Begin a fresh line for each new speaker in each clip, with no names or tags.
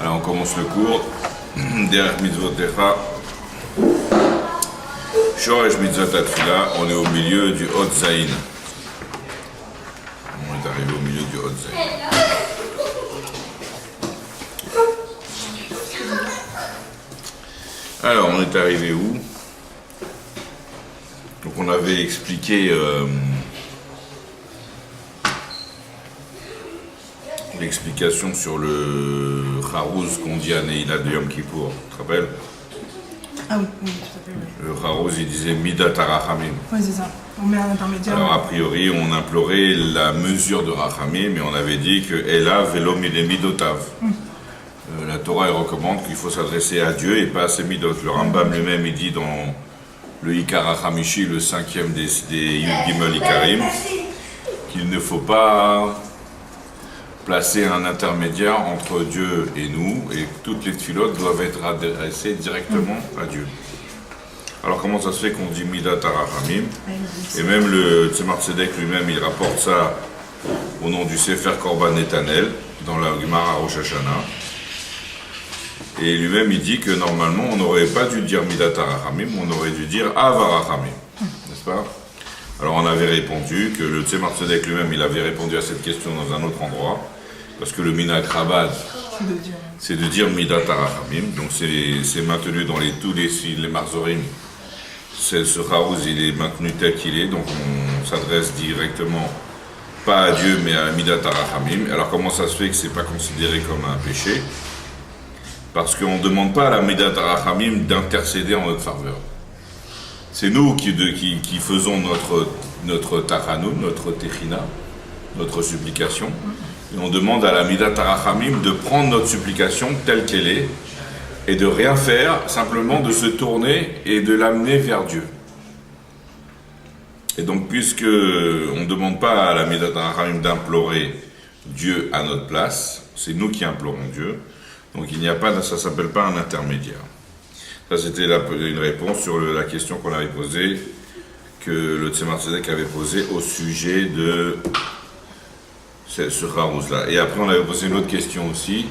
Alors on commence le cours. Derech mitzvotecha. Shoresh mitzvot atfila. On est au milieu du Hot Zayin. On est arrivé au milieu du Hot Zayin. Alors on est arrivé où? Donc on avait expliqué l'explication sur le Kharouz qu'on dit à Neila de Yom Kippour, tu te rappelles?
Ah oui, oui, tout à fait. Oui.
Le Kharouz il disait Midat Rachamim.
Oui, c'est ça. On met un intermédiaire.
Alors a priori on implorait la mesure de Rachamim, mais on avait dit que Ela velo midotav. La Torah elle recommande qu'il faut s'adresser à Dieu et pas à ses midot. Le Rambam lui-même il dit dans le Ikar HaChamishi, le 5e des Yud Gimel Ikarim, qu'il ne faut pas placer un intermédiaire entre Dieu et nous, et que toutes les tfilotes doivent être adressées directement à Dieu. Alors comment ça se fait qu'on dit Midat HaRachamim? Et même le Tzemar Tzedek lui-même, il rapporte ça au nom du Sefer Korban Netanel, dans la Gemara Rosh Hashanah. Et lui-même, il dit que normalement, on n'aurait pas dû dire Midat HaRachamim, on aurait dû dire Av HaRachamim, n'est-ce pas? Alors on avait répondu que le Tzemar Tzedek lui-même, il avait répondu à cette question dans un autre endroit, parce que le Minhag Chabad, c'est de dire Midat HaRachamim, donc c'est maintenu dans tous les Marzorim. Ce Kharouz, il est maintenu tel qu'il est, donc on s'adresse directement, pas à Dieu, mais à Midat HaRachamim. Alors comment ça se fait que c'est pas considéré comme un péché? Parce qu'on ne demande pas à la Midat HaRachamim d'intercéder en notre faveur. C'est nous qui faisons notre tachanoun, notre techina, notre supplication. Et on demande à la Midat HaRachamim de prendre notre supplication telle qu'elle est et de rien faire, simplement de se tourner et de l'amener vers Dieu. Et donc, puisque on ne demande pas à la Midat HaRachamim d'implorer Dieu à notre place, c'est nous qui implorons Dieu. Donc il n'y a pas, ça ne s'appelle pas un intermédiaire. Ça c'était une réponse sur la question qu'on avait posée, que le Tzemar Tzedek avait posée au sujet de ce Kharouz-là. Et après on avait posé une autre question aussi,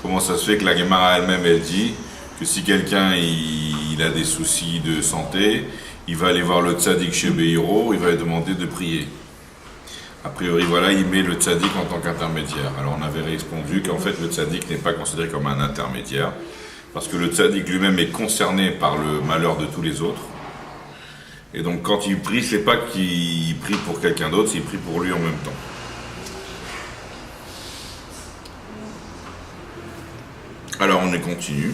comment ça se fait que la Gemara elle-même elle dit que si quelqu'un il a des soucis de santé, il va aller voir le tzaddik chez Beiro, il va lui demander de prier. A priori, voilà, il met le tzaddik en tant qu'intermédiaire. Alors on avait répondu qu'en fait le tzaddik n'est pas considéré comme un intermédiaire, parce que le tzaddik lui-même est concerné par le malheur de tous les autres. Et donc quand il prie, c'est pas qu'il prie pour quelqu'un d'autre, il prie pour lui en même temps. Alors on continue.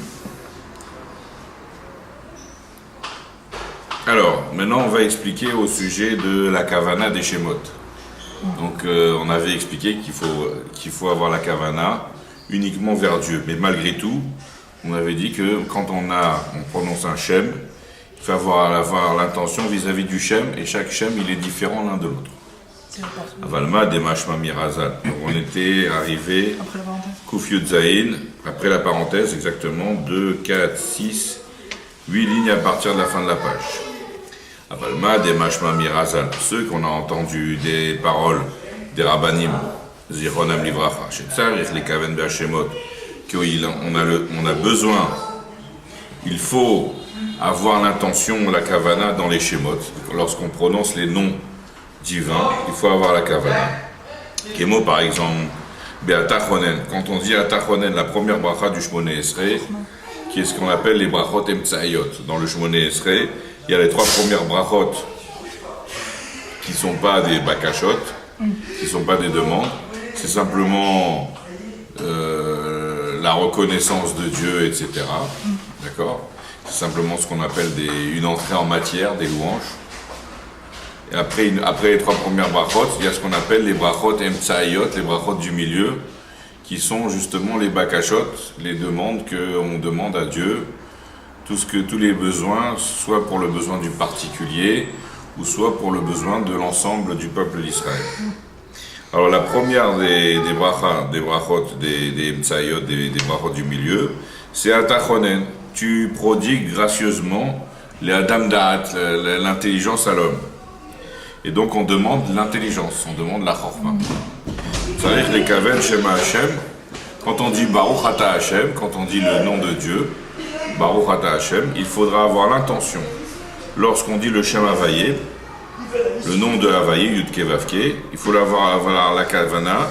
Alors, maintenant on va expliquer au sujet de la kavana des Shemot. Donc on avait expliqué qu'il faut avoir la kavana uniquement vers Dieu. Mais malgré tout, on avait dit que quand on prononce un shem, il faut avoir l'intention vis-à-vis du shem, et chaque shem il est différent l'un de l'autre. Avalma de mashma mirazal. Donc on était arrivé Kuf Yud Zayin, après la parenthèse exactement, 2, 4, 6, 8 lignes à partir de la fin de la page. Avalma des mashma mirazal, ceux qu'on a entendu des paroles des rabbanim, zichronam livracha, shetzarich les kaven be'ashemot, qu'on a besoin, il faut avoir l'intention, la kavana dans les shemot. Lorsqu'on prononce les noms divins, il faut avoir la kavana. Kemo par exemple, be'atachonen, quand on dit atachonen, la première bracha du Shmoneh Esrei, qui est ce qu'on appelle les brachot emtsayot. Dans le Shmoneh Esrei, il y a les 3 premières brachot qui ne sont pas des bakashot, qui ne sont pas des demandes, c'est simplement la reconnaissance de Dieu, etc. D'accord? C'est simplement ce qu'on appelle une entrée en matière, des louanges. Et après les 3 premières brachot, il y a ce qu'on appelle les brachot emtsayot, les brachot du milieu, qui sont justement les bakashot, les demandes qu'on demande à Dieu, tous les besoins, soit pour le besoin du particulier, ou soit pour le besoin de l'ensemble du peuple d'Israël. Alors la première des brachot, des mtsayot, des brachot du milieu, c'est atachonen. Tu prodigues gracieusement les adam da'at, l'intelligence à l'homme. Et donc on demande l'intelligence, on demande la chorma. C'est-à-dire les kaven shema Hashem, Quand on dit Baruch Ata Hashem, quand on dit le nom de Dieu, Baruch Ata Hashem, il faudra avoir l'intention. Lorsqu'on dit le Shem Havayé, le nom de Havayé, Yudke Vavke, il faut avoir la Kavana,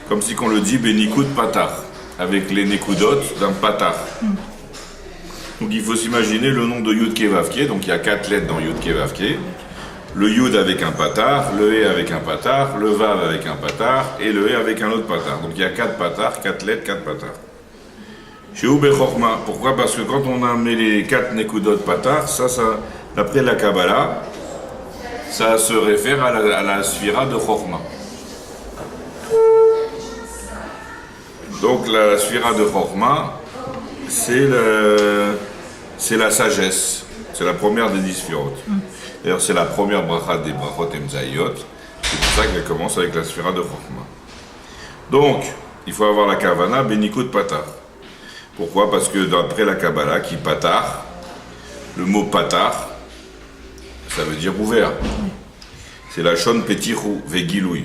comme si qu'on le dit Benikud Patar, avec les Nekudot d'un Patar. Donc il faut s'imaginer le nom de Yudke Vavke, donc il y a 4 lettres dans Yudke Vavke. Le Yud avec un patar, le E avec un patar, le Vav avec un patar et le E avec un autre patar. Donc il y a 4 patars, 4 lettres, 4 patars. Chez Oube Chorma, pourquoi? Parce que quand on a mis les 4 Nekudot patar, ça, d'après la Kabbalah, ça se réfère à la sphira de Chorma. Donc la sphira de Chorma, c'est la sagesse. C'est la première des 10 sphirotes. D'ailleurs, c'est la première bracha des brachot Emzaïot. C'est pour ça qu'elle commence avec la sphira de Chorma. Donc, il faut avoir la kavana Benikud Patar. Pourquoi? Parce que d'après la Kabbalah, qui patar, le mot patar, ça veut dire ouvert. C'est la shon petirou vegiloui.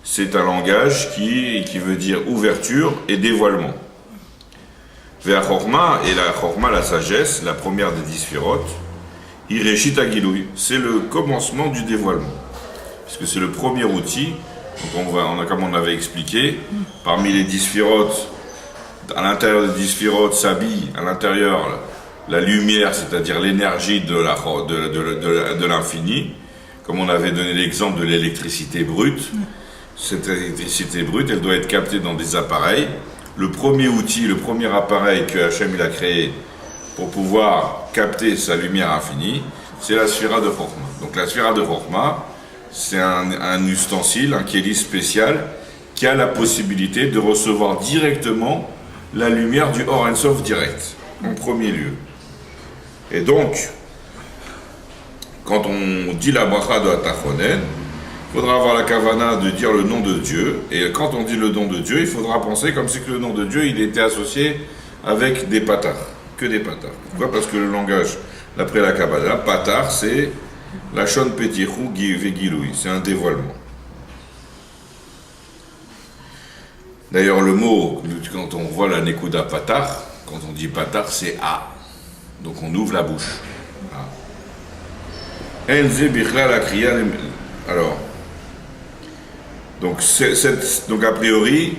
C'est un langage qui veut dire ouverture et dévoilement. Vers Chorma, et la Chorma, la sagesse, la première des 10 sphirotes, Ireshit Agiloui, c'est le commencement du dévoilement. Puisque c'est le premier outil, donc comme on avait expliqué, parmi les 10 sphirotes, à l'intérieur des 10 sphirotes s'habille, à l'intérieur, la lumière, c'est-à-dire l'énergie de l'infini, comme on avait donné l'exemple de l'électricité brute. Cette électricité brute, elle doit être captée dans des appareils. Le premier outil, le premier appareil que Hachem il a créé pour pouvoir capter sa lumière infinie, c'est la sphira de Chorma. Donc la sphira de Chorma, c'est un ustensile, un kéli spécial, qui a la possibilité de recevoir directement la lumière du Or Ensof direct, en premier lieu. Et donc, quand on dit la bracha de Atachonen, il faudra avoir la kavana de dire le nom de Dieu. Et quand on dit le nom de Dieu, il faudra penser comme si que le nom de Dieu, il était associé avec des patars, que des patars. Pourquoi? Parce que le langage, d'après la Kabbalah, patar, c'est la shon petirou vegiloui, c'est un dévoilement. D'ailleurs, le mot, quand on voit la nekuda patar, quand on dit patar, c'est A. Donc on ouvre la bouche. Enze bichla la kriya. Alors, donc a priori,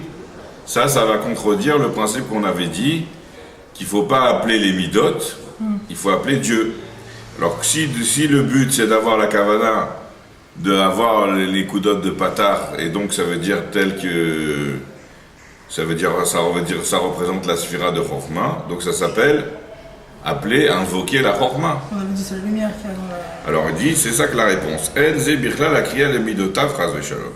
ça va contredire le principe qu'on avait dit, qu'il ne faut pas appeler les midot, il faut appeler Dieu. Alors si le but c'est d'avoir la kavana, d'avoir les kudot de patar, et donc ça veut dire ça représente la sphira de Chorma, donc ça s'appelle invoquer la Chorma.
On avait dit c'est la lumière qui a dans la...
Alors il dit, c'est ça que la réponse. Enze bichla la kriya le midotav chas v'shalom.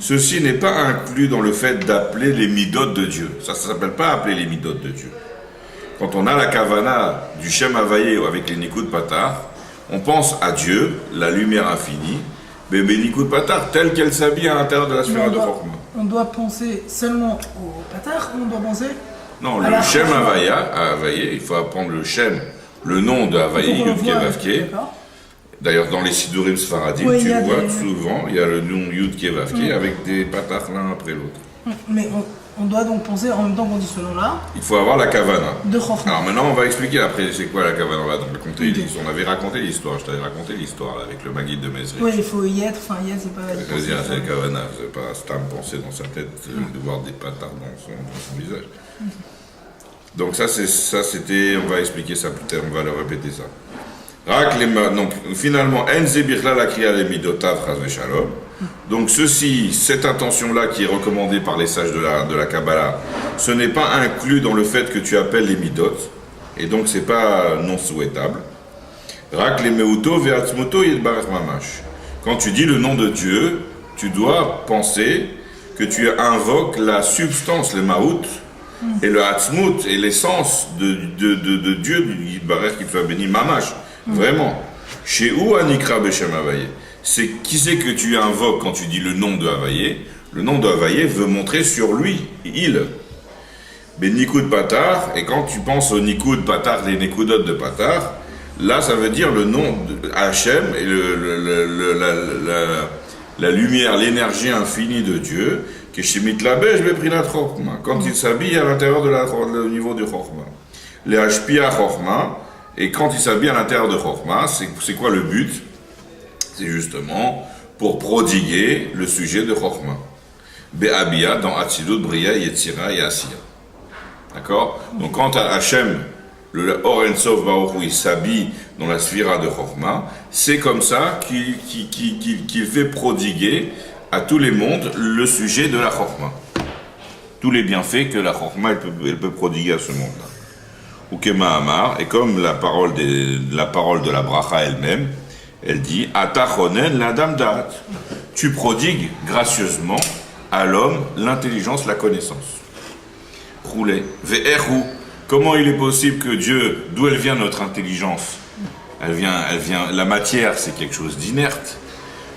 Ceci n'est pas inclus dans le fait d'appeler les midot de Dieu. Ça ne s'appelle pas appeler les midot de Dieu. Quand on a la kavana du Shem Havayé avec les Nikud Patar, on pense à Dieu, la lumière infinie, mais Nikud Patar, telle qu'elle s'habille à l'intérieur de la sphère de Chorma.
On doit penser seulement au Patar ou on doit penser...
Non, le Shem Havayé, il faut apprendre le Shem, le nom de Havayé, Yudke Vavke. D'ailleurs, dans les Sidurim Sfaradim, tu vois souvent, il y a le nom Yudke Vavke avec des patars l'un après l'autre.
Mais on doit donc penser, en même temps qu'on dit ce nom-là...
Il faut avoir la kavana.
De Chorma.
Alors maintenant, on va expliquer après c'est quoi la kavana. On va donc raconter l'histoire. On avait raconté l'histoire, je t'avais raconté l'histoire là, avec le Maguide de Mesrich.
Oui, il faut y être, c'est pas...
Ça veut dire, c'est la kavana, c'est pas Stam penser dans sa tête de voir des patars dans son visage. Donc ça c'était, on va expliquer ça plus tard, on va le répéter ça. Donc finalement, Enze bichla la kriya le midotav chas v'shalom. Donc cette intention-là qui est recommandée par les sages de la Kabbalah, ce n'est pas inclus dans le fait que tu appelles les midot, et donc c'est pas non souhaitable. Rak le meuto ve'atzmuto yitbarech mamash. Quand tu dis le nom de Dieu, tu dois penser que tu invoques la substance, le maout, et le atzmut, et l'essence de Dieu, yitbarech qui soit béni mamash. Vraiment. Chez où Anikra Beshem Havayé? C'est qui c'est que tu invoques quand tu dis le nom de Havayé? Le nom de Havayé veut montrer sur lui, il. Ben Nikud Patar, et quand tu penses au Nikud Patar, les Nekudot de Patar, là ça veut dire le nom de Hachem et la lumière, l'énergie infinie de Dieu, Quand il s'habille à l'intérieur au niveau de Chorma. Les Hashpia Chorma, et quand il s'habille à l'intérieur de Chorma, c'est quoi le but? C'est justement pour prodiguer le sujet de Chorma. Be'abia dans Atzilut, Bria, Yetzira et Asiya. D'accord? Donc quand Hachem, le Or En Sof Baruch Hu, il s'habille dans la sphira de Chorma, c'est comme ça qu'il fait prodiguer à tous les mondes le sujet de la Chorma. Tous les bienfaits que la Chorma elle peut prodiguer à ce monde-là. Ou Kema Amar, et comme la parole de la bracha elle-même, elle dit Atachonen l'adam da'at. Tu prodigues gracieusement à l'homme l'intelligence, la connaissance. Roulé. Ve'eru. Comment il est possible que Dieu, d'où elle vient notre intelligence? Elle vient, la matière, c'est quelque chose d'inerte.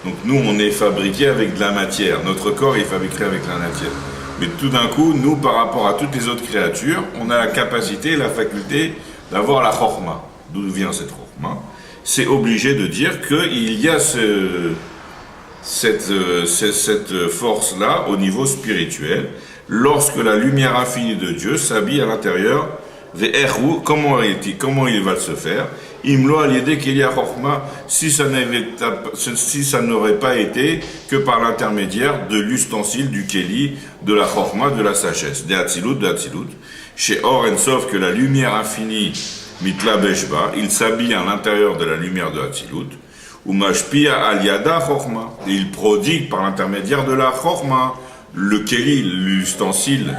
Donc nous, on est fabriqué avec de la matière. Notre corps est fabriqué avec la matière. Mais tout d'un coup, nous, par rapport à toutes les autres créatures, on a la capacité, la faculté d'avoir la chorma. D'où vient cette chorma? C'est obligé de dire qu'il y a cette force-là au niveau spirituel, lorsque la lumière infinie de Dieu s'habille à l'intérieur. Comment il va se faire? Imlo al-yedek Keli ha-chorma, si ça n'aurait pas été que par l'intermédiaire de l'ustensile du Keli, de la chorma, de la sagesse, de Hatzilut, chez Or En Sof, que la lumière infinie, mitla beshba, il s'habille à l'intérieur de la lumière de Hatzilut, ou mashpia al-yada chorma, et il prodigue par l'intermédiaire de la chorma, le Keli, l'ustensile,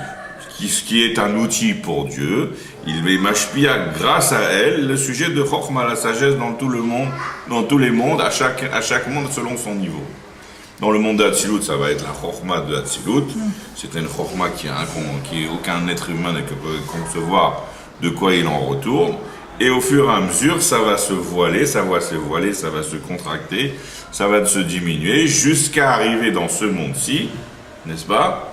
qui est un outil pour Dieu, il met mashpia grâce à elle le sujet de Chorma, la sagesse dans tout le monde, dans tous les mondes, à chaque monde selon son niveau. Dans le monde de Hatzilut, ça va être la Chorma de Hatzilut. C'est une Chorma qui aucun être humain ne peut concevoir de quoi il en retourne. Et au fur et à mesure, ça va se voiler, ça va se contracter, ça va se diminuer jusqu'à arriver dans ce monde-ci, n'est-ce pas?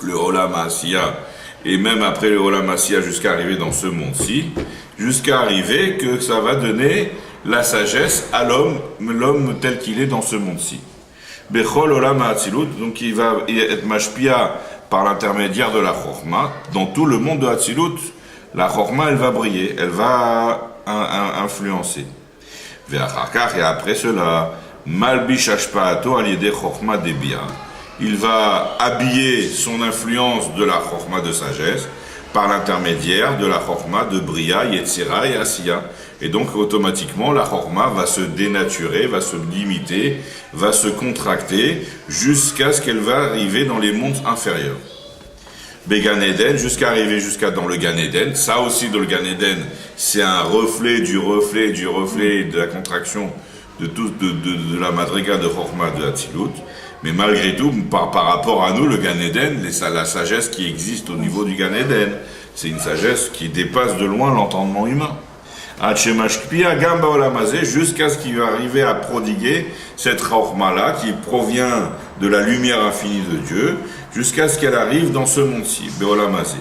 Le Olam Asiya, et même après le Olam Asiya jusqu'à arriver dans ce monde-ci, jusqu'à arriver que ça va donner la sagesse à l'homme tel qu'il est dans ce monde-ci. Bechol Olam Hatzilut, donc il va être mashpia par l'intermédiaire de la Chorma, dans tout le monde de Hatzilut, la Chorma elle va briller, elle va influencer. Et après cela, Malbish Ashpa'ato al-yedei Chorma debia. Il va habiller son influence de la chorma de sagesse par l'intermédiaire de la chorma de Bria, Yetzira et Asiya. Et donc automatiquement la chorma va se dénaturer, va se limiter, va se contracter jusqu'à ce qu'elle va arriver dans les mondes inférieurs. Began Eden, dans le Gan Eden. Ça aussi dans le Gan Eden, c'est un reflet de la contraction de la madriga de chorma de Hatzilut. Mais malgré tout, par rapport à nous, le Gan Eden, la sagesse qui existe au niveau du Gan Eden, c'est une sagesse qui dépasse de loin l'entendement humain. Jusqu'à ce qu'il va arriver à prodiguer cette chorma-là qui provient de la lumière infinie de Dieu, jusqu'à ce qu'elle arrive dans ce monde-ci, Beolamazé.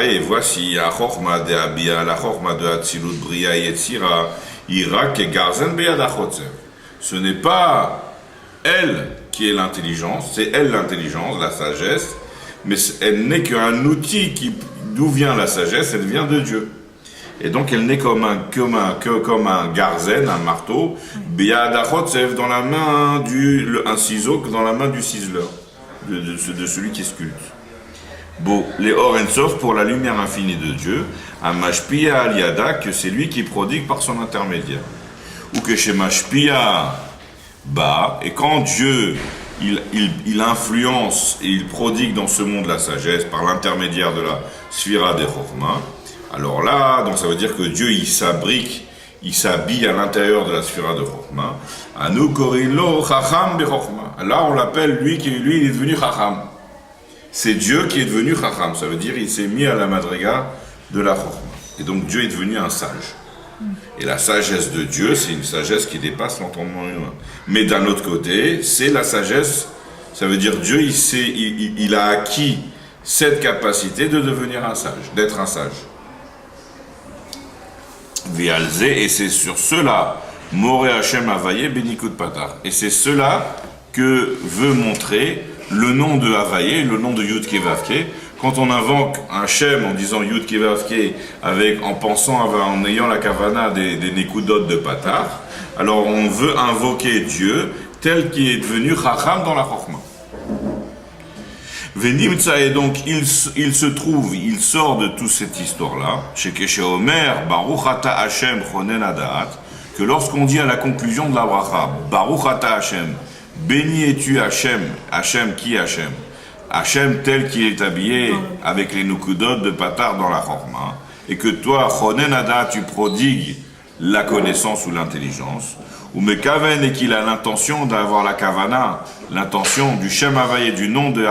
Et voici la chorma de Abia, la chorma de Hatzilut, Bria, Yetzira, Irak et Garzen Beyadachotzer. Ce n'est pas elle qui est l'intelligence, c'est elle l'intelligence, la sagesse, mais elle n'est qu'un outil d'où vient la sagesse, elle vient de Dieu. Et donc elle n'est comme un garzen, un marteau, biadachotsev dans la main un ciseau dans la main du ciseleur, de celui qui sculpte. Bon, les Or En Sof pour la lumière infinie de Dieu, un mashpia aliada que c'est lui qui prodigue par son intermédiaire. Ou que chez mashpia et quand Dieu il influence et il prodigue dans ce monde la sagesse par l'intermédiaire de la sphira des Chorma, alors là, donc ça veut dire que Dieu il s'habille à l'intérieur de la sphira de Chorma. Anu korilo chacham be Chorma. Là on l'appelle lui il est devenu chacham. C'est Dieu qui est devenu chacham, ça veut dire il s'est mis à la madriga de la Chorma. Et donc Dieu est devenu un sage. Et la sagesse de Dieu, c'est une sagesse qui dépasse l'entendement humain. Mais d'un autre côté, c'est la sagesse, ça veut dire Dieu, il a acquis cette capacité de devenir un sage, d'être un sage. Vialze, et c'est sur cela, Moré Hachem Avaye Benikut Patar. Et c'est cela que veut montrer le nom de Havaye, le nom de Yud Ke Vav Ke. Quand on invoque un Shem en disant Yud Ke Vav Ke, en ayant la kavana des Nekudot de Patar, alors on veut invoquer Dieu tel qu'il est devenu Chacham dans la Chokhmah. Venimtsa, et donc il sort de toute cette histoire-là, chez Omer, Baruch Ata Hashem Chonen Adaat, que lorsqu'on dit à la conclusion de la bracha, Baruch Ata Hashem, béni es-tu Hashem, Hashem qui Hashem, Hashem tel qu'il est habillé avec les Nukudot de Patar dans la Chokhmah, et que toi, Chonen Adaat, tu prodigues la connaissance ou l'intelligence, ou Mekaven, et qu'il a l'intention d'avoir la Kavana, l'intention du Shem Havaye, du nom de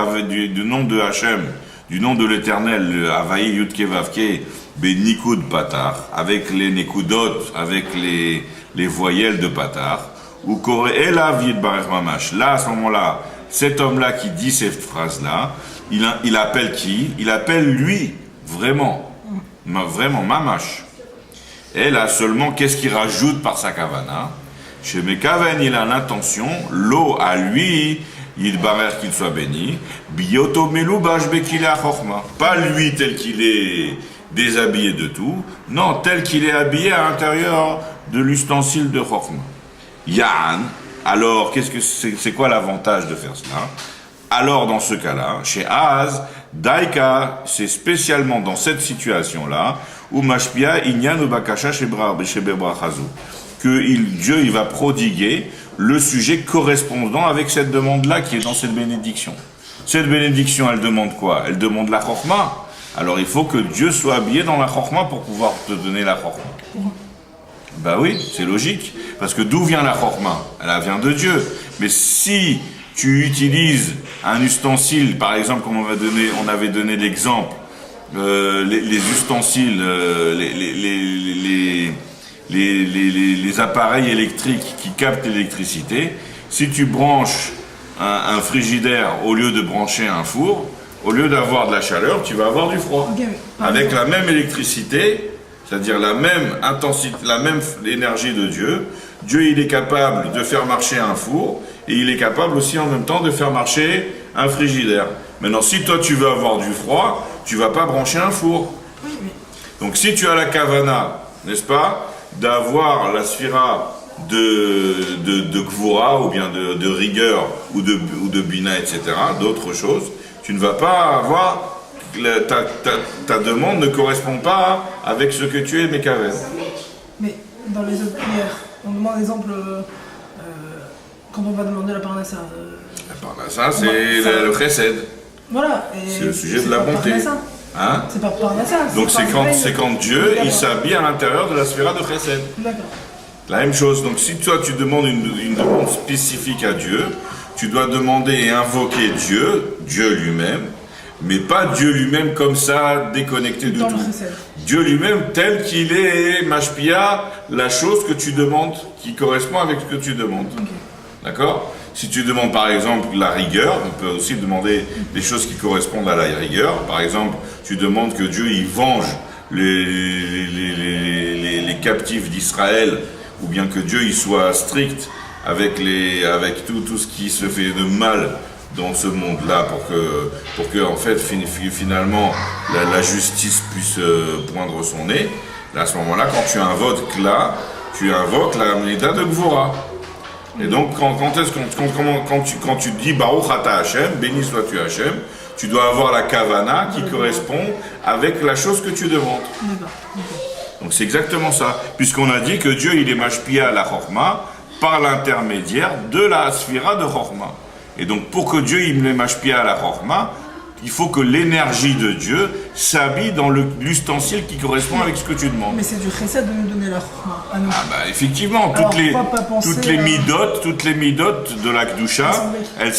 Hashem, du nom de l'Éternel, le Havaye Yud Ke Vav Ke, Benikud Patar, avec les Nekudot, avec les voyelles de Patar, ou Kore Elav Yitbarech Mamash. Là, à ce moment-là, cet homme-là qui dit cette phrase-là, il appelle qui? Il appelle lui, vraiment, Mamash. Et là, seulement, qu'est-ce qu'il rajoute par sa Kavana? Chez Mekaven, il a l'intention, l'eau à lui, Yidbarer qu'il soit béni, Bioto Meloubash Bekila Chokhmah. Pas lui tel qu'il est déshabillé de tout, non, tel qu'il est habillé à l'intérieur de l'ustensile de Chokhmah. Yan, alors, c'est quoi l'avantage de faire cela? Alors, dans ce cas-là, chez Az, Daika, c'est spécialement dans cette situation-là, où Mashpia, Inyan Ubakasha Shebebrachazu, que Dieu il va prodiguer le sujet correspondant avec cette demande-là qui est dans cette bénédiction. Cette bénédiction, elle demande quoi? Elle demande la Chokhmah. Alors il faut que Dieu soit habillé dans la Chokhmah pour pouvoir te donner la Chokhmah. Ben oui, c'est logique. Parce que d'où vient la Chokhmah? Elle vient de Dieu. Mais si tu utilises un ustensile, par exemple, comme on avait donné l'exemple, les ustensiles, les appareils électriques qui captent l'électricité, si tu branches un frigidaire au lieu de brancher un four, au lieu d'avoir de la chaleur, tu vas avoir du froid. Okay, avec la même électricité, c'est-à-dire la même intensité, la même énergie de Dieu, Dieu il est capable de faire marcher un four et il est capable aussi en même temps de faire marcher un frigidaire. Maintenant, si toi tu veux avoir du froid, tu vas pas brancher un four. Oui, oui. Donc si tu as la kavana, n'est-ce pas, d'avoir la sphira de Gvura, ou bien de rigueur, ou de Bina, etc., d'autres choses, tu ne vas pas avoir, ta demande ne correspond pas avec ce que tu es, Mekaven.
Mais dans les autres prières, on demande exemple, quand on va demander la Parnassa.
La Parnassa, c'est le Chesed.
Voilà.
C'est le sujet de la bonté. Hein?
C'est pas Parnassa.
Donc c'est quand Dieu il s'habille à l'intérieur de la sphira de Chesed.
D'accord.
La même chose. Donc si toi tu demandes une demande spécifique à Dieu, tu dois demander et invoquer Dieu lui-même, mais pas Dieu lui-même comme ça, déconnecté de tout. Dieu lui-même tel qu'il est, Mashpia, la chose que tu demandes, qui correspond avec ce que tu demandes. Okay. D'accord? Si tu demandes par exemple la rigueur, on peut aussi demander des choses qui correspondent à la rigueur. Par exemple, tu demandes que Dieu il venge les captifs d'Israël, ou bien que Dieu il soit strict avec tout ce qui se fait de mal dans ce monde-là, pour que en fait finalement la justice puisse poindre son nez. Là, à ce moment-là, quand tu invoques la Méda de Gvora. Et donc, quand tu dis Baruch Ata Hashem, béni sois-tu Hashem, tu dois avoir la kavana qui correspond avec la chose que tu demandes. Donc c'est exactement ça, puisqu'on a dit que Dieu il est mashpia la Chokhmah par l'intermédiaire de la sphira de Chokhmah. Et donc pour que Dieu il est mashpia la Chokhmah, il faut que l'énergie de Dieu s'habille dans l'ustensile qui correspond avec ce que tu demandes.
Mais c'est du chesed de nous donner la Chokhmah.
Ah bah effectivement, toutes les midot de la Kedusha, elles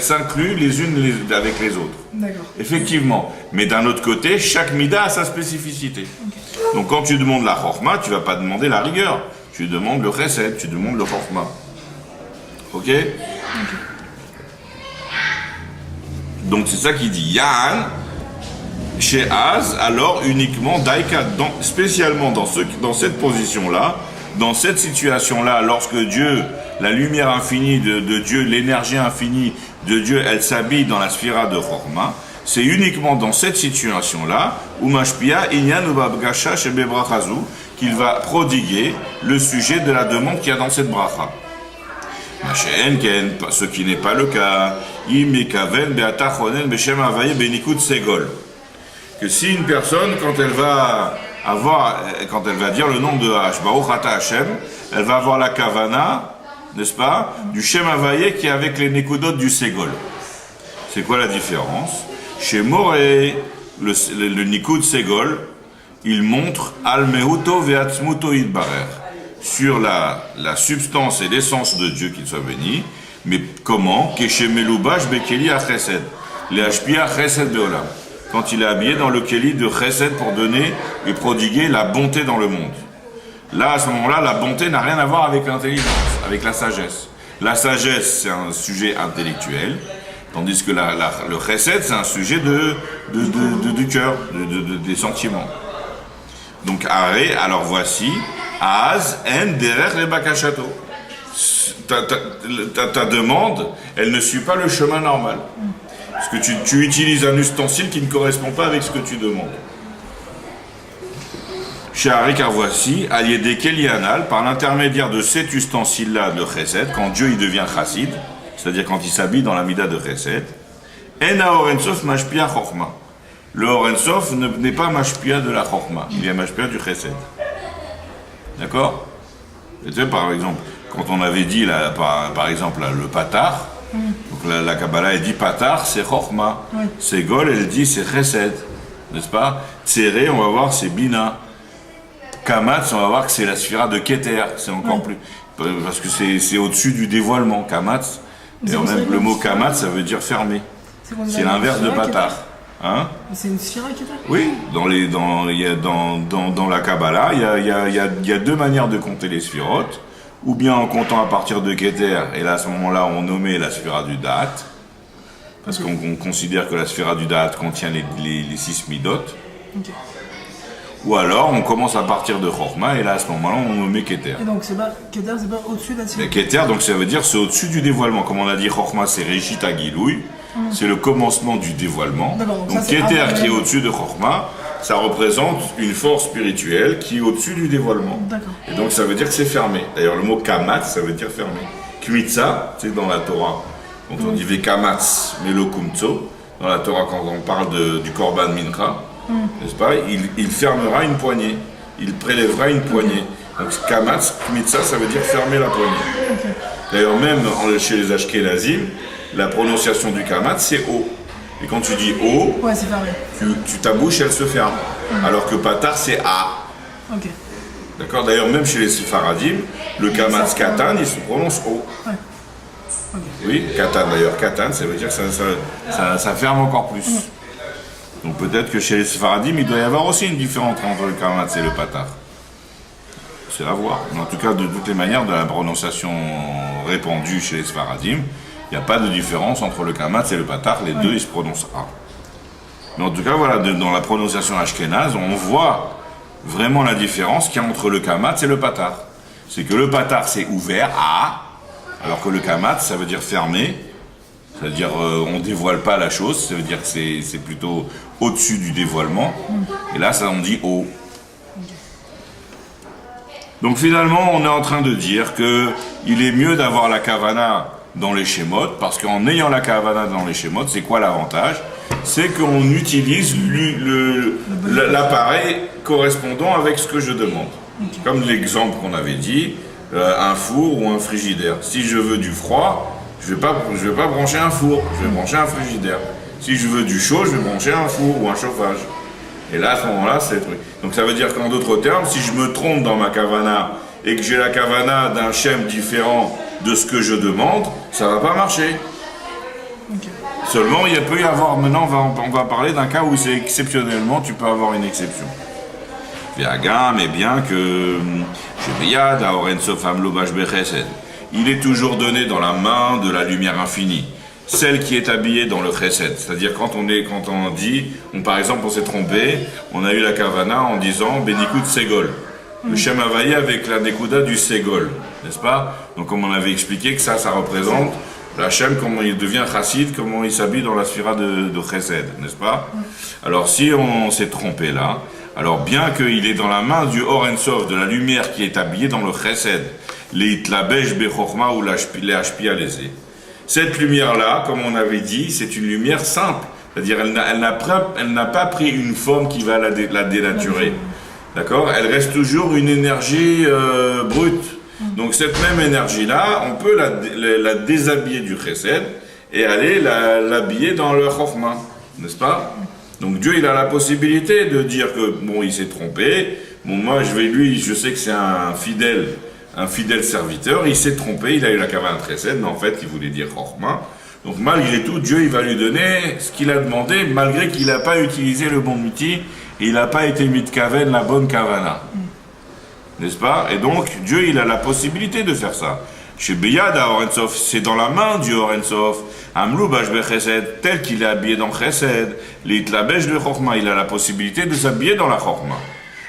s'incluent les unes avec les autres.
D'accord.
Effectivement. Mais d'un autre côté, chaque mida a sa spécificité. Okay. Donc quand tu demandes la Chokhmah, tu ne vas pas demander la rigueur. Tu demandes le chesed, tu demandes le Chokhmah. Ok? Donc c'est ça qu'il dit. Yan, chez Az, alors uniquement Daika, spécialement dans cette position-là, dans cette situation-là, lorsque Dieu, la lumière infinie de Dieu, l'énergie infinie de Dieu, elle s'habille dans la sphira de Chorma, c'est uniquement dans cette situation-là où Mashpia Inyan Ubabgasha Shebe Brachazu qu'il va prodiguer le sujet de la demande qu'il y a dans cette bracha. Machéen Ken, ce qui n'est pas le cas, Imekaven Beata Chonen Beshem Avaye Benikud Segol. Que si une personne, quand elle va dire le nom de H, Baruch Ata Hashem, elle va avoir la kavana, n'est-ce pas, du Shem Avaye qui est avec les nekudot du Segol. C'est quoi la différence? Chez Moré, le Nikud Segol, il montre Al Mehuto Veatzmuto Idbarer, sur la substance et l'essence de Dieu, qu'il soit béni, mais comment? Keshe Melubash Bekeli Achesed, les Hashpia Chesed Beolam, quand il est habillé dans le Keli de Chesed pour donner et prodiguer la bonté dans le monde. Là, à ce moment-là, la bonté n'a rien à voir avec l'intelligence, avec la sagesse. La sagesse, c'est un sujet intellectuel, tandis que le chesed, c'est un sujet du cœur, des sentiments. Donc, arrêt, alors voici, Az en derer le bakashato. Ta demande, elle ne suit pas le chemin normal. Parce que tu utilises un ustensile qui ne correspond pas avec ce que tu demandes. Chez Harry, car voici, Aliédé Kelianal, par l'intermédiaire de cet ustensile-là de chesed, quand Dieu il devient chassid, c'est-à-dire quand il s'habille dans la mida de chesed, Ena Orensof Mashpia Chorma. Le Orensof n'est pas Mashpia de la Chorma, il est Mashpia du chesed. D'accord? Et tu sais, par exemple, quand on avait dit, là, par exemple, là, le patar, donc la Kabbalah, elle dit patar, c'est Chorma. Oui. C'est Gol, elle dit c'est chesed. N'est-ce pas? Tséré, on va voir, c'est bina. Kamatz, on va voir que c'est la sphira de Keter, c'est encore plus. Parce que c'est au-dessus du dévoilement, Kamatz. Et même le mot Kamatz, ça veut dire fermé. C'est l'inverse de Patar. Hein?
C'est une sphira Keter?
Oui, dans la Kabbalah, il y a deux manières de compter les sphirotes. Ou bien en comptant à partir de Keter, et là à ce moment-là on nommait la sphira du Da'at, parce qu'on considère que la sphira du Da'at contient les 6 midot. Okay. Ou alors on commence à partir de Chorma et là à ce moment-là on nommait Keter.
Et donc Keter c'est pas au-dessus de la sphira.
Keter donc ça veut dire c'est au-dessus du dévoilement. Comme on a dit Chorma c'est Réchit Agiloui, c'est le commencement du dévoilement. Donc Keter qui est au-dessus de Chorma, ça représente une force spirituelle qui est au-dessus du dévoilement. Et donc ça veut dire que c'est fermé. D'ailleurs le mot Kamatz ça veut dire fermé. Kmitza, c'est dans la Torah. Donc on dit Vekamatz Melokumtso. Dans la Torah quand on parle du Korban Mincha. N'est-ce pas? Il fermera une poignée. Il prélèvera une poignée. Donc Kamatz, Kmitza, ça veut dire fermer la poignée. D'ailleurs, même chez les Ashkenazim, la prononciation du Kamatz, c'est O. Et quand tu dis O,
ouais, c'est fermé.
Ta bouche, elle se ferme. Alors que Patar, c'est A.
Okay.
D'accord? D'ailleurs, même chez les Sefaradim, le Kamatz Katan, il se prononce O. Ouais. Okay. Oui, Katan d'ailleurs. Katan, ça veut dire que ça ferme encore plus. Donc peut-être que chez les Sefaradim, il doit y avoir aussi une différence entre le Kamatz et le Patar. C'est à voir. Mais en tout cas, de toutes les manières, de la prononciation répandue chez les Sefaradim, il n'y a pas de différence entre le Kamatz et le Patar. Les deux, ils se prononcent A. Mais en tout cas, voilà, dans la prononciation ashkénaze, on voit vraiment la différence qu'il y a entre le Kamatz et le Patar. C'est que le Patar, c'est ouvert, A, alors que le Kamatz, ça veut dire fermé. C'est-à-dire, on ne dévoile pas la chose, ça veut dire que c'est plutôt au-dessus du dévoilement. Et là, ça, on dit O. Donc finalement, on est en train de dire qu'il est mieux d'avoir la kavana dans les Shemot, parce qu'en ayant la kavana dans les Shemot, c'est quoi l'avantage? C'est qu'on utilise l'appareil correspondant avec ce que je demande. Comme l'exemple qu'on avait dit, un four ou un frigidaire. Si je veux du froid, je vais pas brancher un four, je vais brancher un frigidaire. Si je veux du chaud, je vais brancher un four ou un chauffage. Et là, à ce moment-là, c'est le truc. Donc ça veut dire qu'en d'autres termes, si je me trompe dans ma kavana et que j'ai la kavana d'un shem différent de ce que je demande, ça va pas marcher. Okay. Seulement, il peut y avoir, maintenant on va parler d'un cas où c'est exceptionnellement, tu peux avoir une exception. Mais bien que il est toujours donné dans la main de la lumière infinie, celle qui est habillée dans le chesed. C'est-à-dire quand on dit, par exemple on s'est trompé, on a eu la kavana en disant Benikud Segol. Le Shem Havaï avec la Nekuda du Segol, n'est-ce pas? Donc comme on avait expliqué que ça représente L'Hachem, comment il devient chassid, comment il s'habille dans la sphira de Chesed, n'est-ce pas? Alors si on s'est trompé là, alors bien qu'il est dans la main du Or En Sof, de la lumière qui est habillée dans le Chesed, les Itlabesh Bechorma ou les Hashpi Alezé. Cette lumière-là, comme on avait dit, c'est une lumière simple, c'est-à-dire elle n'a pas pris une forme qui va la dénaturer. D'accord? Elle reste toujours une énergie brute. Donc cette même énergie-là, on peut la déshabiller du chesed et aller l'habiller dans le chokma, n'est-ce pas? Donc Dieu, il a la possibilité de dire que, bon, il s'est trompé, bon, moi, je sais que c'est un fidèle serviteur, il s'est trompé, il a eu la kavana chesed, mais en fait, il voulait dire chokma. Donc malgré tout, Dieu, il va lui donner ce qu'il a demandé, malgré qu'il n'a pas utilisé le bon outil, et il n'a pas été mitkaven, la bonne kavana. N'est-ce pas? Et donc, Dieu, il a la possibilité de faire ça. Chez Beyad à Or En Sof, c'est dans la main du Or En Sof. Amlou Bashbe Chesed, tel qu'il est habillé dans Chesed. L'Itlabesh de Chokma, il a la possibilité de s'habiller dans la Chokma.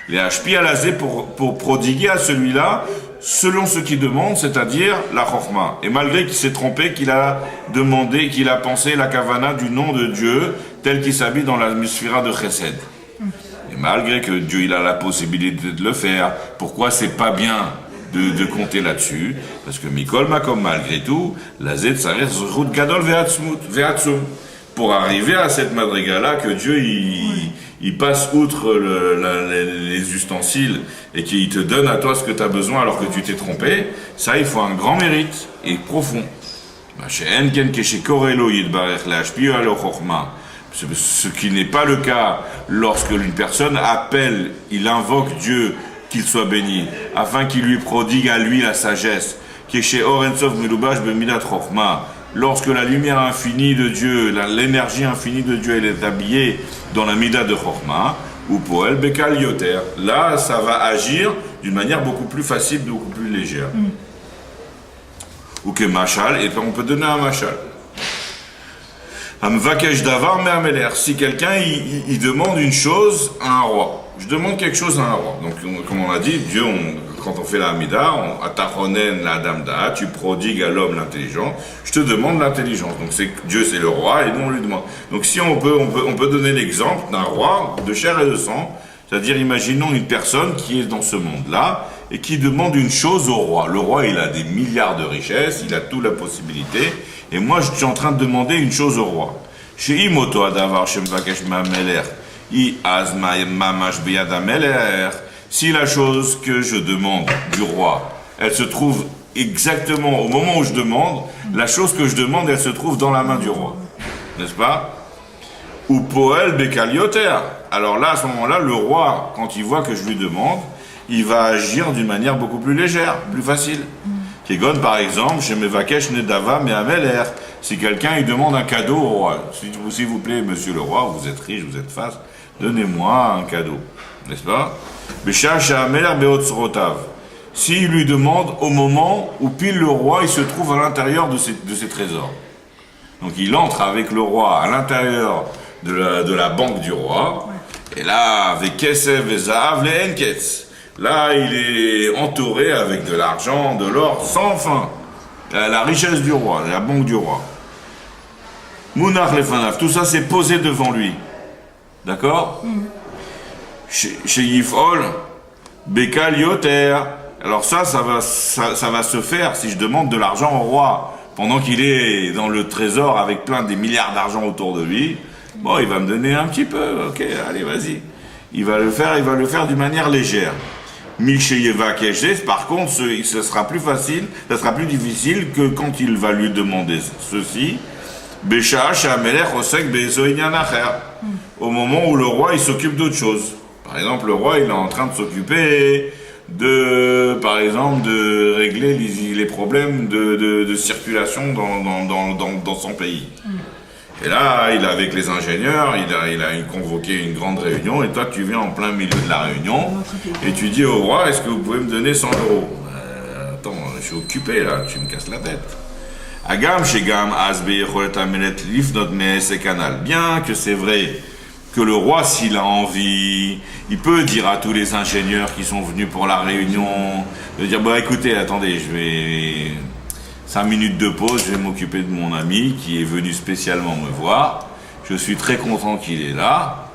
Les Hashpi Alazé pour prodiguer à celui-là, selon ce qu'il demande, c'est-à-dire la Chokma. Et malgré qu'il s'est trompé, qu'il a demandé, qu'il a pensé la Kavana du nom de Dieu, tel qu'il s'habille dans la Sphira de Chesed. Et malgré que Dieu il a la possibilité de le faire, pourquoi c'est pas bien de compter là-dessus? Parce que Mikol Makom, malgré tout, la Z s'arrête Zrut Gadol Veatsum. Pour arriver à cette madriga-là, que Dieu il passe outre les ustensiles et qu'il te donne à toi ce que tu as besoin alors que tu t'es trompé, ça il faut un grand mérite et profond. Ce qui n'est pas le cas lorsque une personne appelle, il invoque Dieu qu'il soit béni, afin qu'il lui prodigue à lui la sagesse, qui est chez Or En Sof Melubash Bemidat Chokma. Lorsque la lumière infinie de Dieu, l'énergie infinie de Dieu, elle est habillée dans la Mida de Chokma, ou Poel Bekal Yoter. Là, ça va agir d'une manière beaucoup plus facile, beaucoup plus légère. Ou que Machal, et on peut donner un Machal. Si quelqu'un il demande une chose à un roi, je demande quelque chose à un roi. Donc, comme on a dit, Dieu, quand on fait la Hamida, Atachonen la Damda, tu prodigues à l'homme l'intelligence. Je te demande l'intelligence. Donc, Dieu, c'est le roi, et nous, on lui demande. Donc, si on peut donner l'exemple d'un roi de chair et de sang, c'est-à-dire, imaginons une personne qui est dans ce monde-là et qui demande une chose au roi. Le roi, il a des milliards de richesses, il a toute la possibilité. Et moi, je suis en train de demander une chose au roi. Chez Imoto Adavar Shemvakesh Mameler, I Azma Mamash Beyadameler. Si la chose que je demande du roi, elle se trouve exactement au moment où je demande, la chose que je demande, elle se trouve dans la main du roi. N'est-ce pas? Ou Poel Bekalioter. Alors là, à ce moment-là, le roi, quand il voit que je lui demande, il va agir d'une manière beaucoup plus légère, plus facile. Kegon, par exemple, chez Mevakesh Nedava Meameler. Si quelqu'un il demande un cadeau au roi, s'il vous plaît, monsieur le roi, vous êtes riche, vous êtes face, donnez-moi un cadeau, n'est-ce pas? Beshash Ameler Beotsrotav. S'il lui demande au moment où pile le roi il se trouve à l'intérieur de ses trésors. Donc il entre avec le roi à l'intérieur de la banque du roi, et là, avec Kesev et Zahav le Enketz. Là, il est entouré avec de l'argent, de l'or, sans fin. La richesse du roi, la banque du roi. Mounach Lefanav, tout ça c'est posé devant lui. D'accord? Chez Yifol, Bekal Yoter. Alors ça va se faire si je demande de l'argent au roi. Pendant qu'il est dans le trésor avec plein des milliards d'argent autour de lui. Bon, il va me donner un petit peu. Ok, allez, vas-y. Il va le faire d'une manière légère. Misheyeva Keshes, par contre, ce sera plus facile, ça sera plus difficile que quand il va lui demander ceci. Besha Shamelech Osek Besoinyanacher. Au moment où le roi il s'occupe d'autre chose. Par exemple, le roi il est en train de s'occuper par exemple, de régler les problèmes de circulation dans son pays. Et là, il est avec les ingénieurs, il a convoqué une grande réunion, et toi, tu viens en plein milieu de la réunion, et tu dis au roi, est-ce que vous pouvez me donner 100 euros? Attends, je suis occupé là, tu me casses la tête. Agam Shegam Asbe Amenet Lifnot Meese Canal. Bien que c'est vrai que le roi, s'il a envie, il peut dire à tous les ingénieurs qui sont venus pour la réunion, de dire, bah écoutez, attendez, 5 minutes de pause, je vais m'occuper de mon ami qui est venu spécialement me voir. Je suis très content qu'il est là.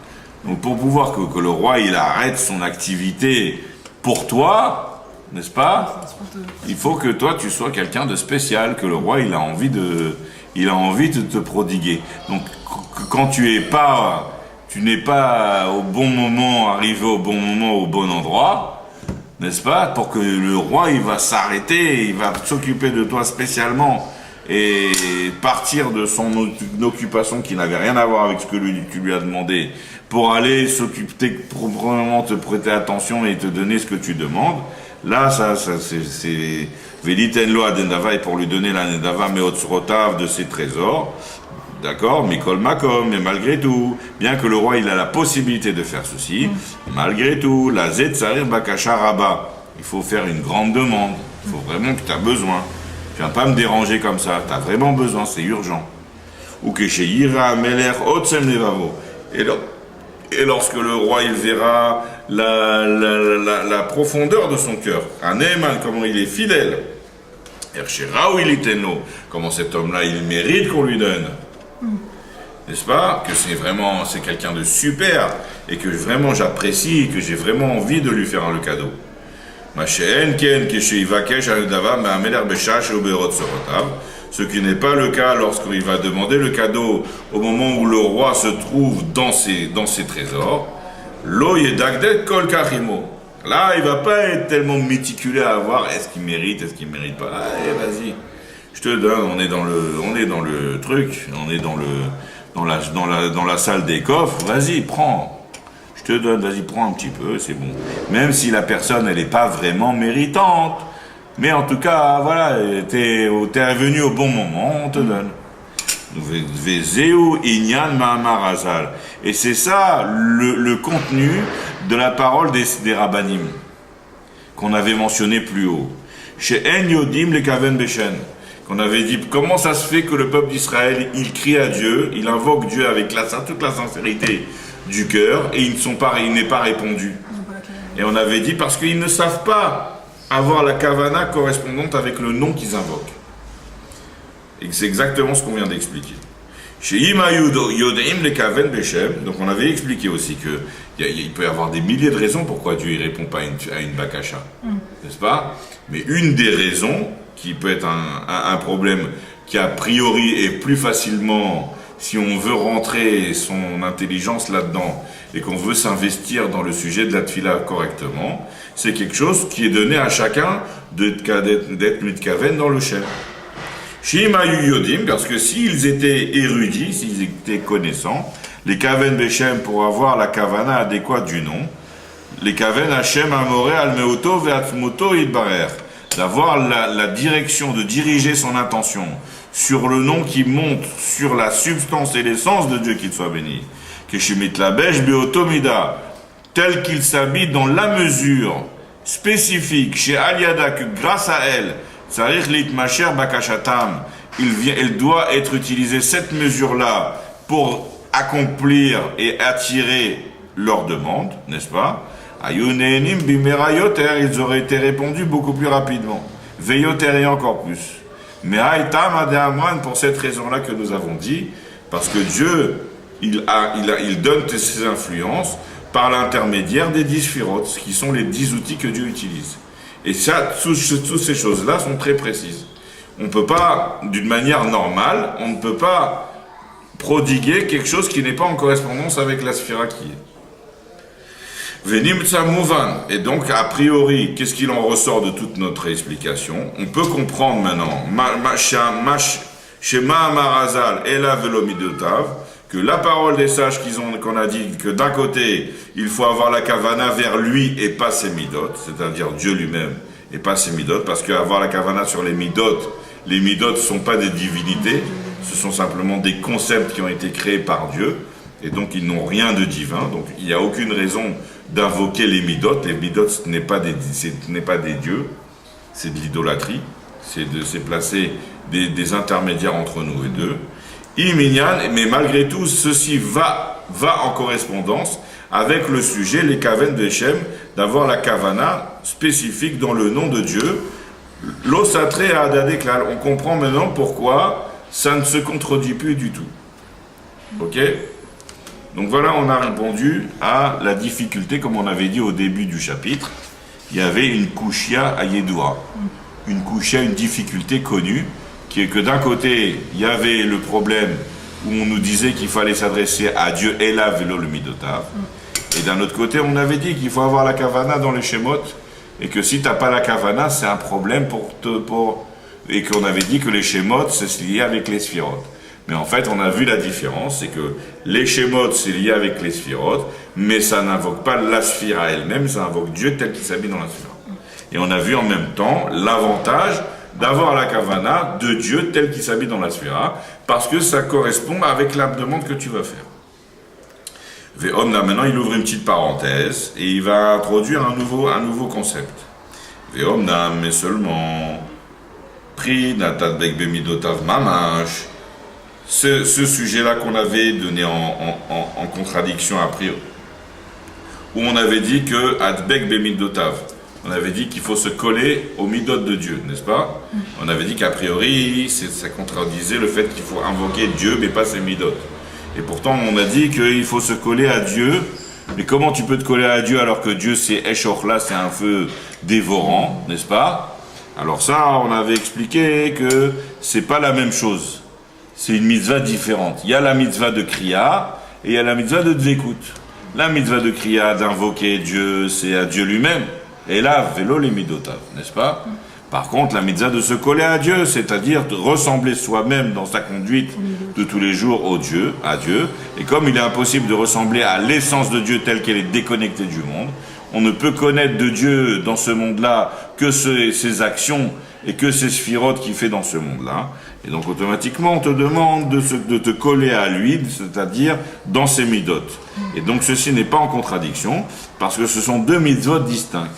Donc pour pouvoir que le roi il arrête son activité pour toi, n'est-ce pas? Il faut que toi tu sois quelqu'un de spécial, que le roi il a envie de te prodiguer. Donc quand tu n'es pas au bon moment, arrivé au bon moment, au bon endroit, n'est-ce pas? Pour que le roi il va s'arrêter, il va s'occuper de toi spécialement et partir de son occupation qui n'avait rien à voir avec ce que tu lui as demandé pour aller s'occuper, probablement te prêter attention et te donner ce que tu demandes. Là, c'est Velitenlo Adendava, et pour lui donner la Nedava Meotzrotav de ses trésors. D'accord, Mikol Makom, mais malgré tout, bien que le roi il a la possibilité de faire ceci, malgré tout, la Zetzarir Bakasha Rabba, il faut faire une grande demande. Il faut vraiment que tu as besoin. Tu viens pas me déranger comme ça, tu as vraiment besoin, c'est urgent. Ou que chez Ira Meler Otsem Levavo. Et lorsque le roi il verra la profondeur de son cœur, un Neyman, comment il est fidèle, comment cet homme-là il mérite qu'on lui donne, n'est-ce pas? Que c'est quelqu'un de super et que vraiment j'apprécie, que j'ai vraiment envie de lui faire le cadeau. Ce qui n'est pas le cas lorsqu'il va demander le cadeau au moment où le roi se trouve dans ses trésors. Là, il va pas être tellement méticuleux à voir est-ce qu'il mérite pas. Allez, vas-y, je te donne. On est dans le truc, on est dans la salle des coffres. Vas-y, prends. Je te donne, vas-y, prends un petit peu, c'est bon. Même si la personne, elle n'est pas vraiment méritante. Mais en tout cas, voilà, t'es venu au bon moment, on te donne. Et c'est ça le contenu de la parole des rabbanim qu'on avait mentionné plus haut. Chez En Yodim les Kaven Beshen, qu'on avait dit comment ça se fait que le peuple d'Israël il crie à Dieu, il invoque Dieu avec toute la sincérité du cœur et il n'est pas répondu. Et on avait dit parce qu'ils ne savent pas avoir la kavana correspondante avec le nom qu'ils invoquent. Et c'est exactement ce qu'on vient d'expliquer. Chez Yodaim le Kaven Beshem, donc on avait expliqué aussi qu'il peut y avoir des milliers de raisons pourquoi Dieu ne répond pas à une bakasha, n'est-ce pas? Mais une des raisons, qui peut être un problème qui a priori est plus facilement, si on veut rentrer son intelligence là-dedans et qu'on veut s'investir dans le sujet de la tfila correctement, c'est quelque chose qui est donné à chacun d'être mitkaven dans le Shem. Shimayu Yodim, parce que s'ils étaient érudits, s'ils étaient connaissants, les Kaven Beshem, pour avoir la kavana adéquate du nom, les Kaven Hashem Amore Almeoto Veatmoto Idbarer, d'avoir la direction, de diriger son intention sur le nom qui monte sur la substance et l'essence de Dieu, qu'il soit béni. Keshimit Labesh Beotomida, tel qu'il s'habille dans la mesure spécifique chez Aliada, que grâce à elle, elle doit être utilisée, cette mesure-là, pour accomplir et attirer leurs demandes, n'est-ce pas? Ils auraient été répondus beaucoup plus rapidement. Veyoter et encore plus. Mais pour cette raison-là que nous avons dit, parce que Dieu, il donne ses influences par l'intermédiaire des 10 sphirotes, qui sont les 10 outils que Dieu utilise. Et ça, toutes ces choses-là sont très précises. On ne peut pas, d'une manière normale, on ne peut pas prodiguer quelque chose qui n'est pas en correspondance avec la sphira qui est. Venim Mouvan. Et donc, a priori, qu'est-ce qu'il en ressort de toute notre explication? On peut comprendre maintenant, Shema Marazal Ela Velomidotav, que la parole des sages qu'on a dit que d'un côté, il faut avoir la kavana vers lui et pas ses midot, c'est-à-dire Dieu lui-même et pas ses midot, parce qu'avoir la kavana sur les midot ne sont pas des divinités, ce sont simplement des concepts qui ont été créés par Dieu, et donc ils n'ont rien de divin, donc il n'y a aucune raison d'invoquer les midot. Les midot, ce n'est pas des dieux, c'est de l'idolâtrie, c'est placer des intermédiaires entre nous et d'eux. Mais malgré tout, ceci va en correspondance avec le sujet, les Kaven Beshem, d'avoir la kavana spécifique dans le nom de Dieu, L'osatre à Adadéklal, on comprend maintenant pourquoi ça ne se contredit plus du tout. Ok? Donc voilà, on a répondu à la difficulté, comme on avait dit au début du chapitre. Il y avait une kushia à Yedoua. Une kushia, une difficulté connue, qui est que d'un côté, il y avait le problème où on nous disait qu'il fallait s'adresser à Dieu et la vélo le midotav. Et d'un autre côté, on avait dit qu'il faut avoir la kavana dans les shemot, et que si tu n'as pas la kavana, c'est un problème et qu'on avait dit que les shemot, c'est lié avec les sphirot. Mais en fait, on a vu la différence, c'est que les shemot, c'est lié avec les sphirot, mais ça n'invoque pas la sphira elle-même, ça invoque Dieu tel qu'il s'habille dans la sphira. Et on a vu en même temps l'avantage d'avoir la kavana de Dieu tel qu'il s'habille dans la sphira, parce que ça correspond avec la demande que tu vas faire. Ve'omna, maintenant il ouvre une petite parenthèse et il va introduire un nouveau concept. Ve'omna, mais seulement pri natadbek bemidotav mamash. Ce sujet-là qu'on avait donné en contradiction a priori, où on avait dit que adbek bemidotav, on avait dit qu'il faut se coller aux midot de Dieu, n'est-ce pas? On avait dit qu'a priori, ça contredisait le fait qu'il faut invoquer Dieu, mais pas ses midot. Et pourtant, on a dit qu'il faut se coller à Dieu. Mais comment tu peux te coller à Dieu alors que Dieu, c'est Eshorla, c'est un feu dévorant, n'est-ce pas? Alors ça, on avait expliqué que c'est pas la même chose. C'est une mitzvah différente. Il y a la mitzvah de Kriya et il y a la mitzvah de Dvekut. La mitzvah de Kriya, d'invoquer Dieu, c'est à Dieu lui-même. Et là, vélo les midotav, n'est-ce pas? Par contre, la mitzvah de se coller à Dieu, c'est-à-dire de ressembler soi-même dans sa conduite de tous les jours à Dieu. Et comme il est impossible de ressembler à l'essence de Dieu telle qu'elle est déconnectée du monde, on ne peut connaître de Dieu dans ce monde-là que ses actions et que ses sphirotes qu'il fait dans ce monde-là. Et donc automatiquement, on te demande de te coller à lui, c'est-à-dire dans ses midotes. Et donc ceci n'est pas en contradiction, parce que ce sont deux mitzvot distincts.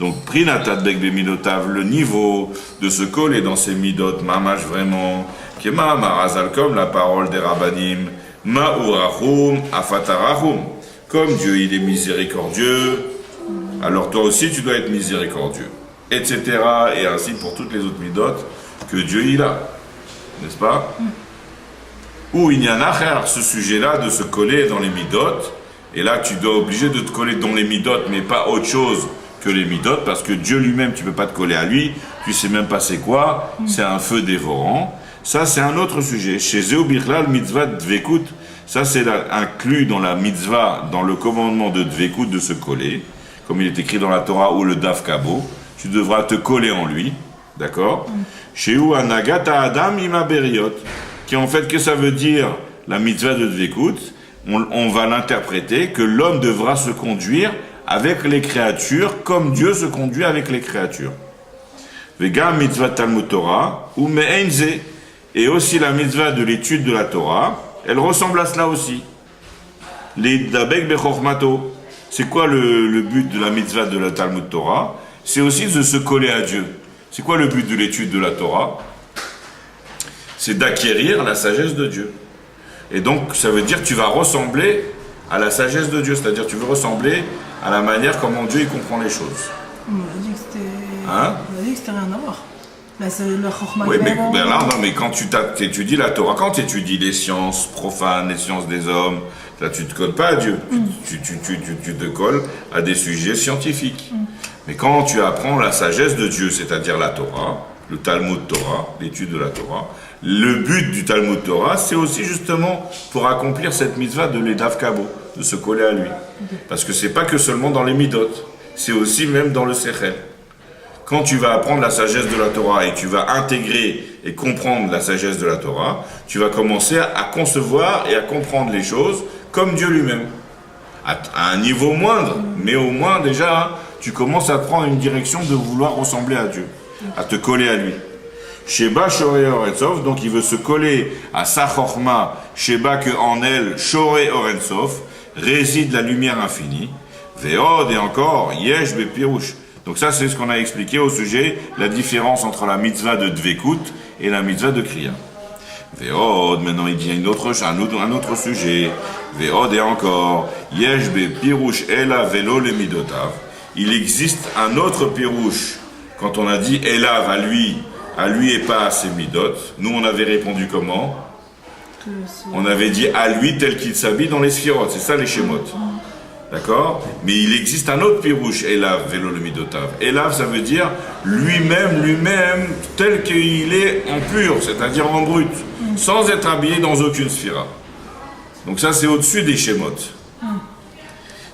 Donc, Prinatadbek bemidotav, le niveau de se coller dans ses midot, mamash vraiment, kema marazal, comme la parole des rabbanim, ma'urachum afatarachum. Comme Dieu, il est miséricordieux, alors toi aussi, tu dois être miséricordieux. Etc. Et ainsi pour toutes les autres midot que Dieu, il a. N'est-ce pas? Ou il y en a, ce sujet-là, de se coller dans les midot, et là, tu dois obliger de te coller dans les midot, mais pas autre chose que les midot, parce que Dieu lui-même, tu ne peux pas te coller à lui, tu sais même pas c'est quoi, c'est un feu dévorant. Ça, c'est un autre sujet. Chez Zéobirla, le mitzvah de Dvekut, ça c'est inclus dans la mitzvah, dans le commandement de Dvekut de se coller, comme il est écrit dans la Torah ou le Daf Kabo, tu devras te coller en lui, d'accord? Chez où Anagata Adam ima beriot, qui en fait, que ça veut dire la mitzvah de Dvekut, on va l'interpréter que l'homme devra se conduire avec les créatures, comme Dieu se conduit avec les créatures. Vega mitzvah Talmud Torah, ou me'enze, et aussi la mitzvah de l'étude de la Torah, elle ressemble à cela aussi. Les dabek bechormato, c'est quoi le but de la mitzvah de la Talmud Torah? C'est aussi de se coller à Dieu. C'est quoi le but de l'étude de la Torah? C'est d'acquérir la sagesse de Dieu. Et donc, ça veut dire que tu vas ressembler à la sagesse de Dieu, c'est-à-dire tu veux ressembler à la manière comment Dieu il comprend les choses.
On a dit que c'était...
Hein?
On a dit que c'était rien à voir. Là, c'est le chorma.
Oui, mais là, non, mais quand tu étudies la Torah, quand tu étudies les sciences profanes, les sciences des hommes, là, tu ne te colles pas à Dieu. Tu te colles à des sujets scientifiques. Mais quand tu apprends la sagesse de Dieu, c'est-à-dire la Torah, le Talmud Torah, l'étude de la Torah, le but du Talmud Torah, c'est aussi justement pour accomplir cette mitzvah de l'Edav Kabo, de se coller à lui. Parce que c'est pas que seulement dans les midot, c'est aussi même dans le Sechel. Quand tu vas apprendre la sagesse de la Torah et tu vas intégrer et comprendre la sagesse de la Torah, tu vas commencer à concevoir et à comprendre les choses comme Dieu lui-même. À un niveau moindre, mais au moins déjà, tu commences à prendre une direction de vouloir ressembler à Dieu, à te coller à lui. Sheba Shorei Orensov, donc il veut se coller à sa chorma, Sheba que en elle, Shorei Orensov, réside la lumière infinie. Veod et encore, Yesh Bepirouche. Donc ça c'est ce qu'on a expliqué au sujet, la différence entre la mitzvah de Dvekut et la mitzvah de Kriya. Veod, maintenant il dit un autre sujet. Veod et encore, Yesh Bepirouche Ela Velo le Midotav. Il existe un autre pirouche quand on a dit Elav à lui et pas à ses midot, nous on avait répondu comment? On avait dit à lui tel qu'il s'habille dans les sphirotes, c'est ça les Shemot. D'accord? Mais il existe un autre pirouche, Elav, vélo le midotav. Elav, ça veut dire lui-même, tel qu'il est en pur, c'est-à-dire en brut, sans être habillé dans aucune sphira. Donc ça, c'est au-dessus des Shemot.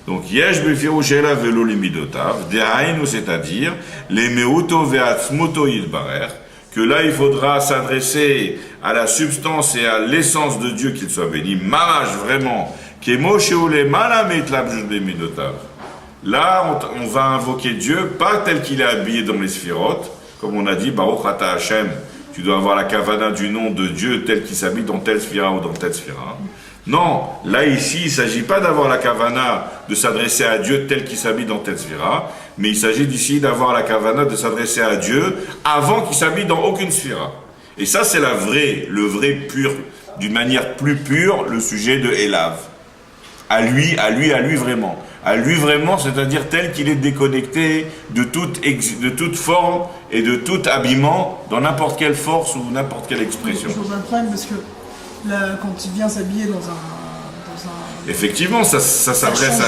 Donc, yesh befirouche Elav vélo le midotav, dehainu, c'est-à-dire, les meuto ve'atzmuto yilbarer, que là, il faudra s'adresser à la substance et à l'essence de Dieu, qu'il soit béni, mamash, vraiment. Là, on va invoquer Dieu, pas tel qu'il est habillé dans les sphirotes, comme on a dit, Baruch Ata Hashem, tu dois avoir la kavana du nom de Dieu tel qu'il s'habille dans telle sphira ou dans telle sphira. Non, là ici, il ne s'agit pas d'avoir la kavana de s'adresser à Dieu tel qu'il s'habille dans telle sphira, mais il s'agit d'ici d'avoir la kavana de s'adresser à Dieu avant qu'il s'habille dans aucune sphira. Et ça, c'est le vrai pur, d'une manière plus pure, le sujet de Elav. À lui vraiment. À lui vraiment, c'est-à-dire tel qu'il est déconnecté de toute forme et de tout habillement dans n'importe quelle force ou n'importe quelle expression.
Je pose un problème parce que là, quand il vient s'habiller dans un
effectivement, ça s'adresse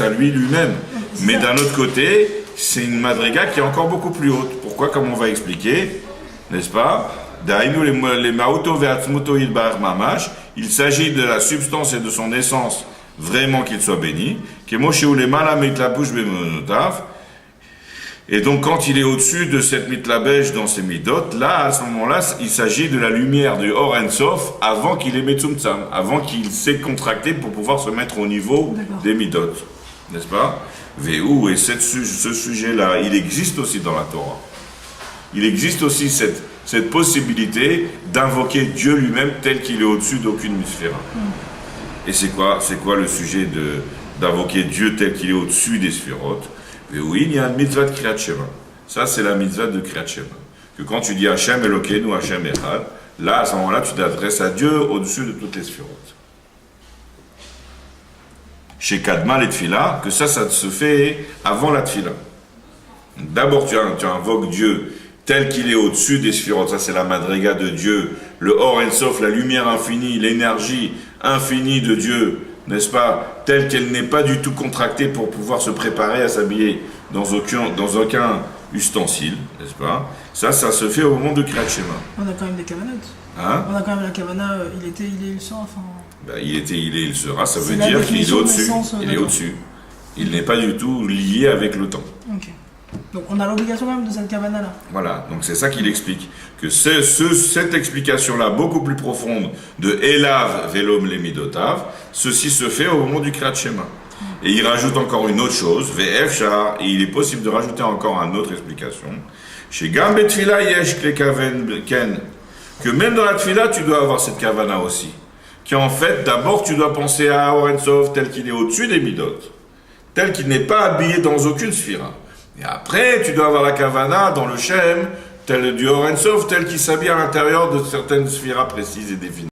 à lui lui-même. Mais d'un autre côté, c'est une madriga qui est encore beaucoup plus haute. Pourquoi? Comme on va expliquer, n'est-ce pas? Il s'agit de la substance et de son essence, vraiment qu'il soit béni. Et donc, quand il est au-dessus de cette mitlabèche dans ses midot, là, à ce moment-là, il s'agit de la lumière du Or En Sof avant qu'il ait Metzumtzam, avant qu'il s'est contracté pour pouvoir se mettre au niveau des midot. N'est-ce pas? Véhou, et ce sujet-là, il existe aussi dans la Torah. Il existe aussi cette possibilité d'invoquer Dieu lui-même tel qu'il est au-dessus d'aucune sphère. Et c'est quoi le sujet d'invoquer Dieu tel qu'il est au-dessus des sphérotes? Et oui, il y a une mitzvah de Kriyat Shema. Ça, c'est la mitzvah de Kriyat Shema. Que quand tu dis Hashem Elokeinu, Hashem Echad, là, à ce moment-là, tu t'adresses à Dieu au-dessus de toutes les sphérotes. Chez Kadma, les Tfila, que ça se fait avant la Tfila. D'abord, tu invoques Dieu tel qu'il est au-dessus des sphérotes, ça c'est la madriga de Dieu, le Or En Sof, la lumière infinie, l'énergie infinie de Dieu, n'est-ce pas, telle qu'elle n'est pas du tout contractée pour pouvoir se préparer à s'habiller dans aucun ustensile, n'est-ce pas? Ça se fait au moment de Kriyat Shema.
On a quand même des kavanot.
Hein?
On a quand même la kavana, il était, il sera, enfin...
Ben, il était, il sera, ça veut dire qu'il est au-dessus. Il est au-dessus. Il n'est pas du tout lié avec le temps.
Ok. Donc on a l'obligation même de cette kavana-là.
Voilà, donc c'est ça qu'il explique. Que cette explication-là, beaucoup plus profonde, de Elav velom lemidotav, ceci se fait au moment du Kriyat Shema. Et il rajoute encore une autre chose, Ve'efshar, et il est possible de rajouter encore une autre explication. Chez Gam Betfila yesh klekaven ken, que même dans la Tfila, tu dois avoir cette kavana aussi. Qui en fait, d'abord, tu dois penser à Or En Sof tel qu'il est au-dessus des midot, tel qu'il n'est pas habillé dans aucune sphira. Et après, tu dois avoir la kavana dans le Shem, tel du Or En Sof, tel qu'il s'habille à l'intérieur de certaines sphiras précises et définies.